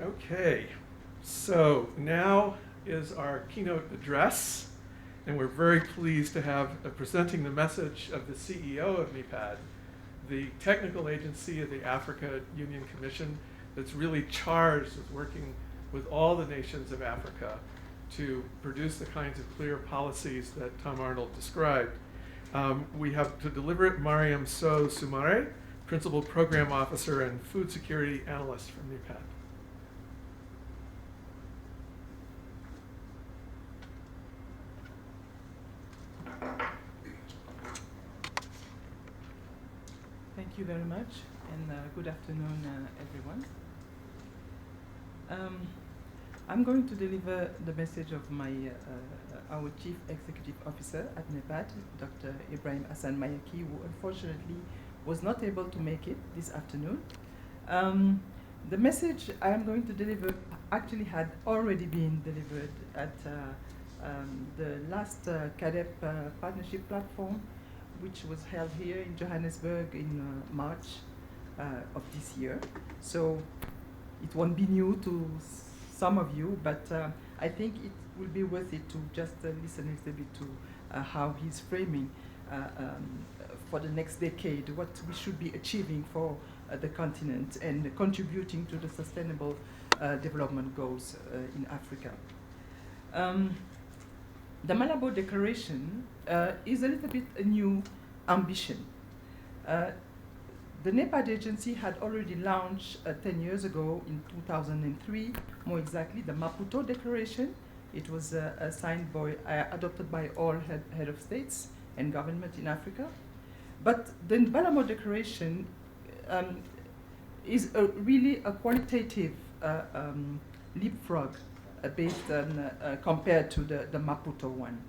Okay, so now is our keynote address, and we're very pleased to have presenting the message of the CEO of MIPAD, the technical agency of the Africa Union Commission that's really charged with working with all the nations of Africa to produce the kinds of clear policies that Tom Arnold described. We have to deliver it Mariam So Sumare, Principal Program Officer and Food Security Analyst from MIPAD. Thank you very much, and good afternoon, everyone. I'm going to deliver the message of our Chief Executive Officer at NEPAD, Dr. Ibrahim Hassan Mayaki, who unfortunately was not able to make it this afternoon. The message I am going to deliver actually had already been delivered at the last CADEP partnership platform, which was held here in Johannesburg in March of this year. So it won't be new to some of you, but I think it will be worth it to just listen a little bit to how he's framing for the next decade, what we should be achieving for the continent and contributing to the sustainable development goals in Africa. The Malabo Declaration is a little bit a new ambition. The NEPAD agency had already launched 10 years ago in 2003, more exactly, the Maputo Declaration. It was signed by, adopted by all head of states and government in Africa. But the Malabo Declaration is really a qualitative leapfrog based on, compared to the Maputo one.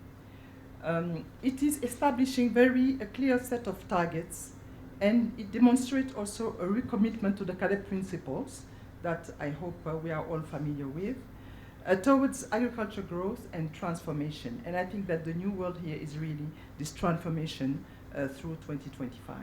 It is establishing very clear set of targets, and it demonstrates also a recommitment to the CADEP principles that I hope we are all familiar with, towards agriculture growth and transformation. And I think that the new world here is really this transformation through 2025.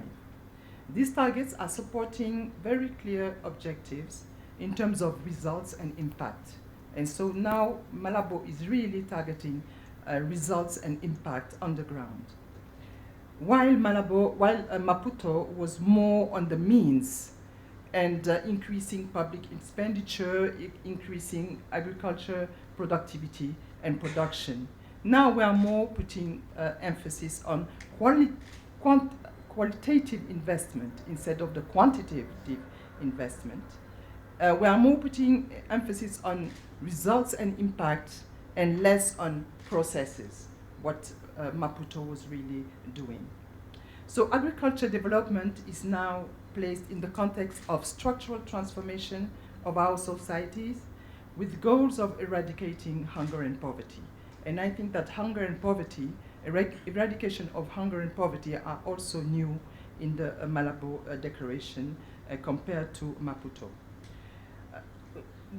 These targets are supporting very clear objectives in terms of results and impact. And so now Malabo is really targeting results and impact on the ground. While Maputo was more on the means and increasing public expenditure, increasing agriculture productivity and production. Now we are more putting emphasis on qualitative investment instead of the quantitative investment. We are more putting emphasis on results and impact and less on processes, what Maputo was really doing. So agriculture development is now placed in the context of structural transformation of our societies with goals of eradicating hunger and poverty. And I think that hunger and poverty, eradication of hunger and poverty are also new in the Malabo Declaration compared to Maputo.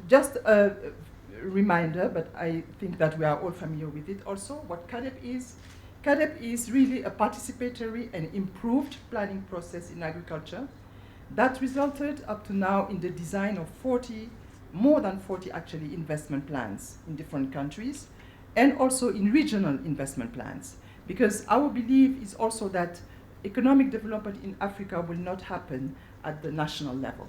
Just a reminder, but I think that we are all familiar with it also, what CADEP is. CADEP is really a participatory and improved planning process in agriculture that resulted up to now in the design of more than 40 actually investment plans in different countries, and also in regional investment plans. Because our belief is also that economic development in Africa will not happen at the national level.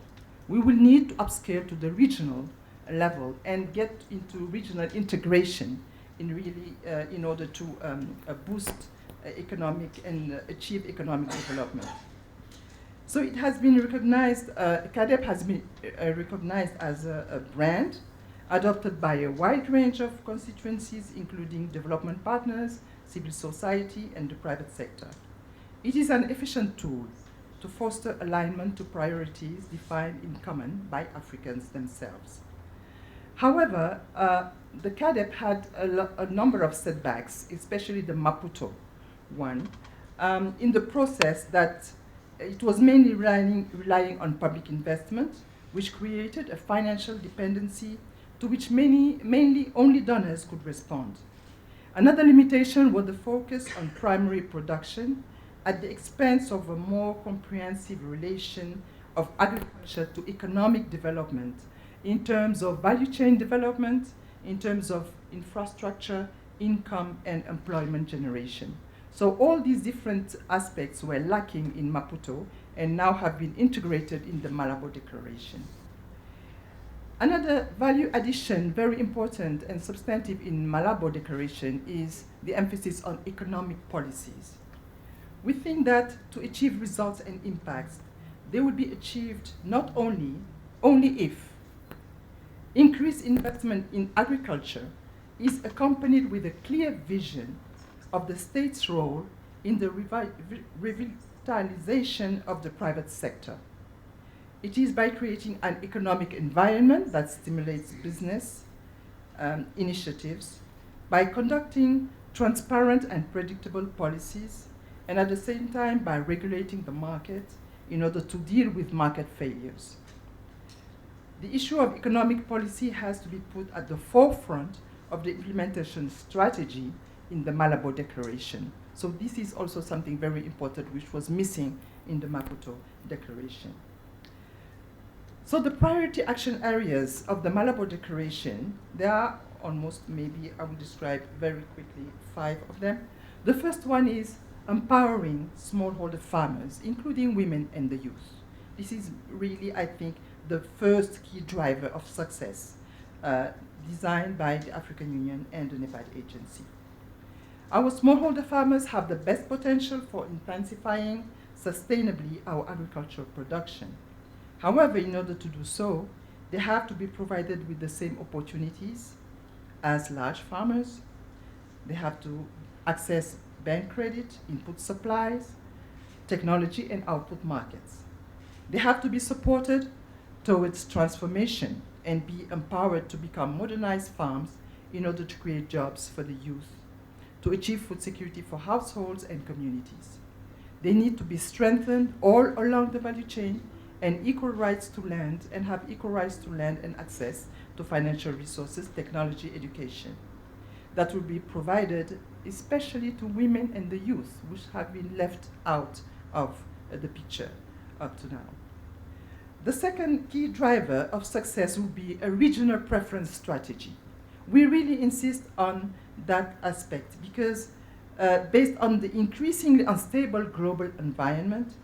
We will need to upscale to the regional level and get into regional integration in really in order to boost economic and achieve economic development. So it has been recognized, CADEP has been recognized as a brand adopted by a wide range of constituencies, including development partners, civil society, and the private sector. It is an efficient tool to foster alignment to priorities defined in common by Africans themselves. However, the CADEP had a number of setbacks, especially the Maputo one, in the process that it was mainly relying on public investment, which created a financial dependency to which mainly only donors could respond. Another limitation was the focus on primary production at the expense of a more comprehensive relation of agriculture to economic development in terms of value chain development, in terms of infrastructure, income, and employment generation. So all these different aspects were lacking in Maputo and now have been integrated in the Malabo Declaration. Another value addition, very important and substantive in Malabo Declaration, is the emphasis on economic policies. We think that to achieve results and impacts, they will be achieved not only if increased investment in agriculture is accompanied with a clear vision of the state's role in the revitalization of the private sector. It is by creating an economic environment that stimulates business initiatives, by conducting transparent and predictable policies, and at the same time by regulating the market in order to deal with market failures. The issue of economic policy has to be put at the forefront of the implementation strategy in the Malabo Declaration. So this is also something very important which was missing in the Maputo Declaration. So the priority action areas of the Malabo Declaration, there are almost, maybe I will describe very quickly 5 of them. The first one is empowering smallholder farmers, including women and the youth. This is really, I think, the first key driver of success designed by the African Union and the NEPAD agency. Our smallholder farmers have the best potential for intensifying sustainably our agricultural production. However, in order to do so, they have to be provided with the same opportunities as large farmers. They have to access bank credit, input supplies, technology, and output markets. They have to be supported towards transformation and be empowered to become modernized farms in order to create jobs for the youth, to achieve food security for households and communities. They need to be strengthened all along the value chain and equal rights to land, and have equal rights to land and access to financial resources, technology, education. That will be provided especially to women and the youth, which have been left out of the picture up to now. The second key driver of success will be a regional preference strategy. We really insist on that aspect because based on the increasingly unstable global environment,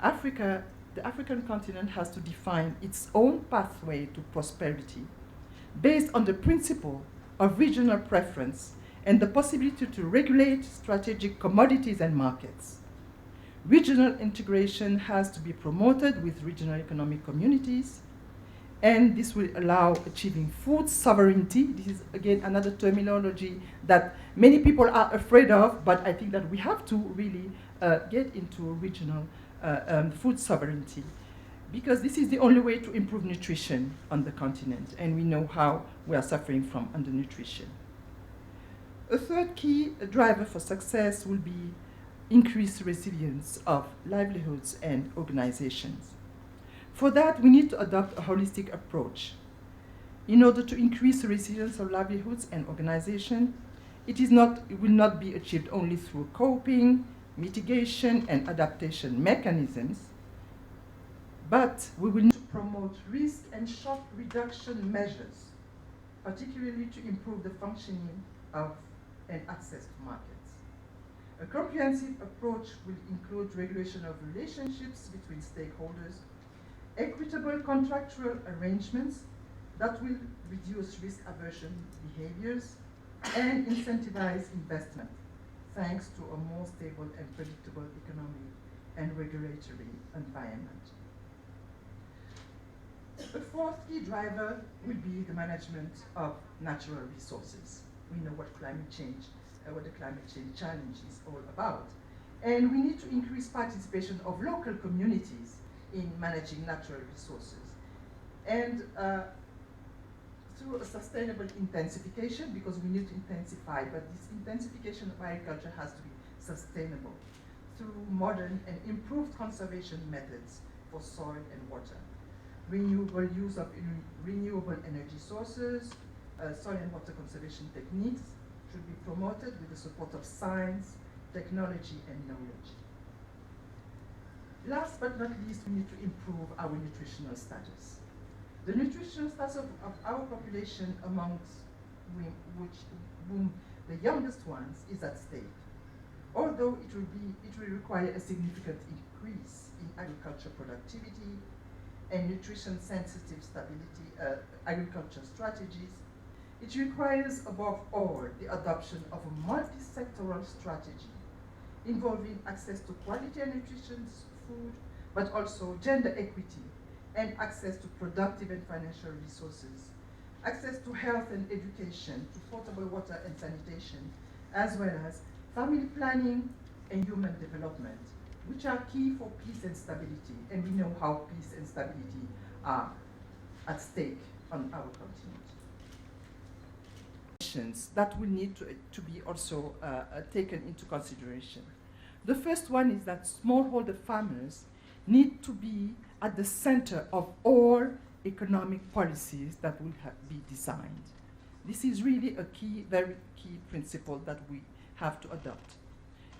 the African continent has to define its own pathway to prosperity based on the principle of regional preference and the possibility to regulate strategic commodities and markets. Regional integration has to be promoted with regional economic communities, and this will allow achieving food sovereignty. This is, again, another terminology that many people are afraid of, but I think that we have to really get into regional food sovereignty, because this is the only way to improve nutrition on the continent, and we know how we are suffering from undernutrition. A third key driver for success will be increased resilience of livelihoods and organizations. For that, we need to adopt a holistic approach. In order to increase the resilience of livelihoods and organization, it will not be achieved only through coping, mitigation, and adaptation mechanisms, but we will need to promote risk and shock reduction measures, particularly to improve the functioning of and access to markets. A comprehensive approach will include regulation of relationships between stakeholders, equitable contractual arrangements that will reduce risk aversion behaviors, and incentivize investment, thanks to a more stable and predictable economic and regulatory environment. The fourth key driver will be the management of natural resources. We know what the climate change challenge is all about. And we need to increase participation of local communities in managing natural resources. And through a sustainable intensification, because we need to intensify, but this intensification of agriculture has to be sustainable through modern and improved conservation methods for soil and water. Renewable use of renewable energy sources, soil and water conservation techniques should be promoted with the support of science, technology, and knowledge. Last but not least, we need to improve our nutritional status. The nutritional status of our population amongst whom the youngest ones is at stake. Although it will require a significant increase in agriculture productivity and nutrition sensitive agriculture strategies, it requires above all the adoption of a multi-sectoral strategy involving access to quality and nutritious food, but also gender equity and access to productive and financial resources, access to health and education, to potable water and sanitation, as well as family planning and human development, which are key for peace and stability. And we know how peace and stability are at stake on our continent. That will need to be also taken into consideration. The first one is that smallholder farmers need to be at the center of all economic policies that will be designed. This is really a very key principle that we have to adopt.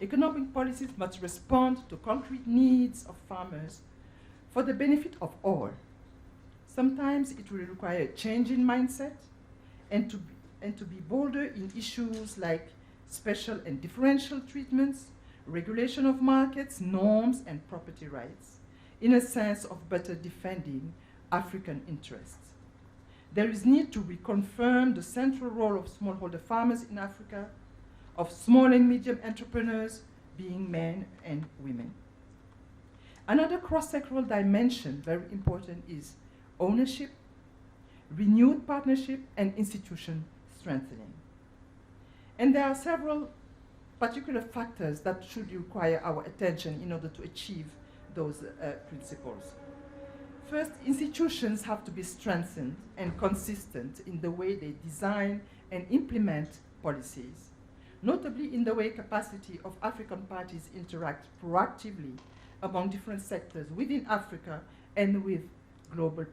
Economic policies must respond to concrete needs of farmers for the benefit of all. Sometimes it will require a change in mindset and to be bolder in issues like special and differential treatments, regulation of markets, norms, and property rights, in a sense of better defending African interests. There is need to reconfirm the central role of smallholder farmers in Africa, of small and medium entrepreneurs being men and women. Another cross-sectoral dimension, very important, is ownership, renewed partnership, and institution strengthening. And there are several particular factors that should require our attention in order to achieve those principles. First, institutions have to be strengthened and consistent in the way they design and implement policies, notably in the way capacity of African parties interact proactively among different sectors within Africa and with global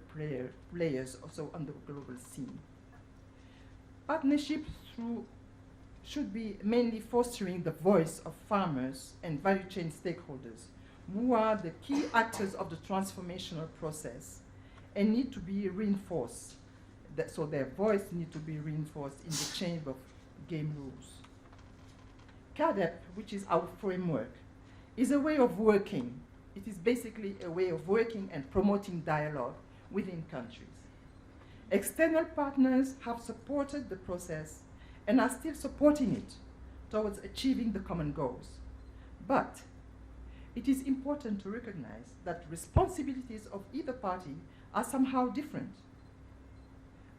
players also on the global scene. Partnership should be mainly fostering the voice of farmers and value chain stakeholders, who are the key actors of the transformational process and need to be reinforced. So their voice needs to be reinforced in the change of game rules. CADEP, which is our framework, is a way of working. It is basically a way of working and promoting dialogue within countries. External partners have supported the process and are still supporting it towards achieving the common goals. But it is important to recognize that responsibilities of either party are somehow different.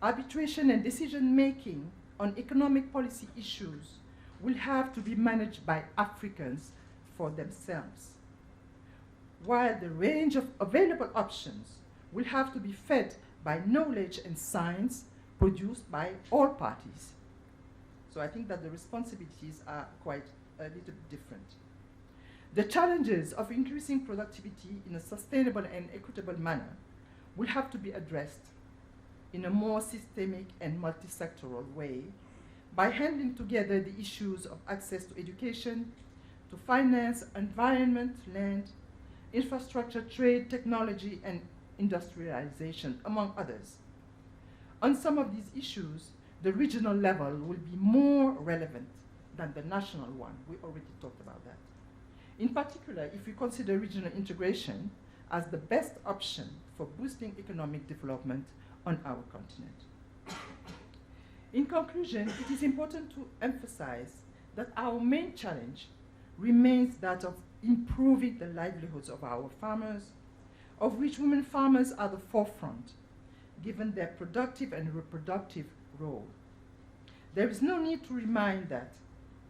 Arbitration and decision-making on economic policy issues will have to be managed by Africans for themselves, while the range of available options will have to be fed by knowledge and science produced by all parties. So I think that the responsibilities are quite a little different. The challenges of increasing productivity in a sustainable and equitable manner will have to be addressed in a more systemic and multi-sectoral way by handling together the issues of access to education, to finance, environment, land, infrastructure, trade, technology, and industrialization, among others. On some of these issues, the regional level will be more relevant than the national one. We already talked about that. In particular, if we consider regional integration as the best option for boosting economic development on our continent. In conclusion, it is important to emphasize that our main challenge remains that of improving the livelihoods of our farmers, of which women farmers are the forefront, given their productive and reproductive role. There is no need to remind that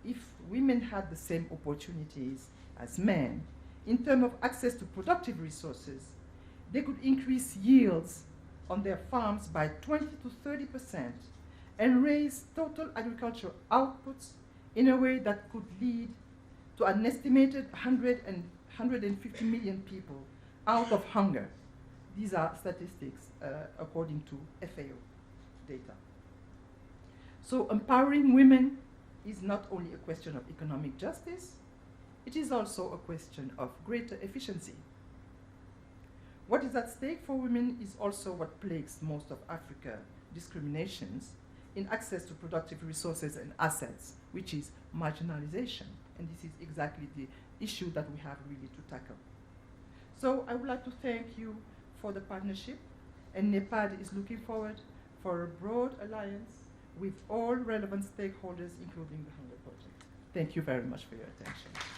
if women had the same opportunities as men in terms of access to productive resources, they could increase yields on their farms by 20 to 30% and raise total agricultural outputs in a way that could lead to an estimated 150 million people out of hunger. These are statistics according to FAO data. So empowering women is not only a question of economic justice, it is also a question of greater efficiency. What is at stake for women is also what plagues most of Africa: discriminations in access to productive resources and assets, which is marginalization. And this is exactly the issue that we have really to tackle. So I would like to thank you for the partnership, and NEPAD is looking forward for a broad alliance with all relevant stakeholders, including the Hunger Project. Thank you very much for your attention.